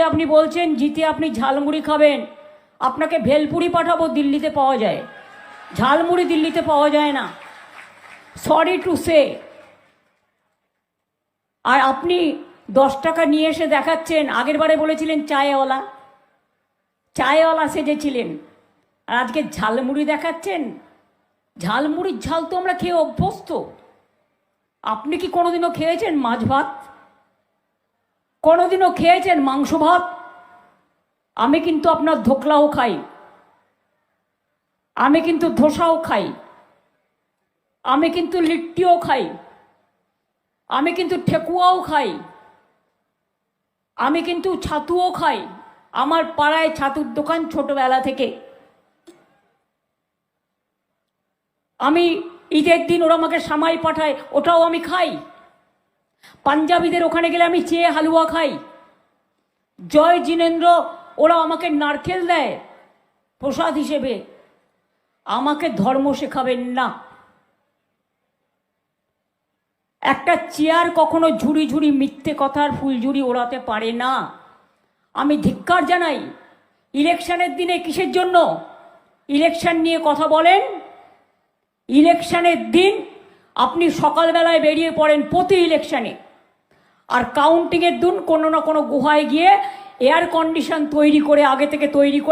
আপনি বলছেন জিতে আপনি ঝালমুড়ি খাবেন, আপনাকে ভেলপুরি পাঠাবো, দিল্লিতে পাওয়া যায়, ঝালমুড়ি দিল্লিতে পাওয়া যায় না, সরি টু সে। আর আপনি 10 টাকা নিয়ে এসে দেখাচ্ছেন, আগের বারে বলেছিলেন চায়ওয়ালা, চায়ওয়ালা সেজেছিলেন, আর আজকে ঝালমুড়ি দেখাচ্ছেন। ঝালমুড়ির ঝাল তো আমরা খেয়ে অভ্যস্ত। আপনি কি কোনোদিনও খেয়েছেন মাছ ভাত? কোনোদিনও খেয়েছেন মাংস ভাত? আমি কিন্তু আপনার ধোকলাও খাই, আমি কিন্তু ধোসাও খাই, আমি কিন্তু লিট্টিও খাই, আমি কিন্তু ঠেকুয়াও খাই, আমি কিন্তু ছাতুও খাই। আমার পাড়ায় ছাতুর দোকান ছোটবেলা থেকে। আমি ঈদের দিন ওরা আমাকে সামাই পাঠায়, ওটাও আমি খাই। পাঞ্জাবিদের ওখানে গেলে আমি চেয়ে হালুয়া খাই। জয় জিনেন্দ্র ওরা আমাকে নারকেল দেয় প্রসাদ হিসেবে। আমাকে ধর্ম শেখাবেন না। একটা চেয়ার কখনো ঝুড়ি ঝুড়ি মিথ্যে কথার ফুলঝুরি ওড়াতে পারে না। আমি ধিক্কার জানাই। ইলেকশনের দিনে কিসের জন্য ইলেকশন নিয়ে কথা বলেন? ইলেকশনের দিন আপনি সকালবেলায় বেরিয়ে পড়েন প্রতি ইলেকশনে, আর কাউন্টিংয়ের দিন কোনো না কোনো গুহায় গিয়ে এয়ার কন্ডিশন তৈরি করে, আগে থেকে তৈরি করে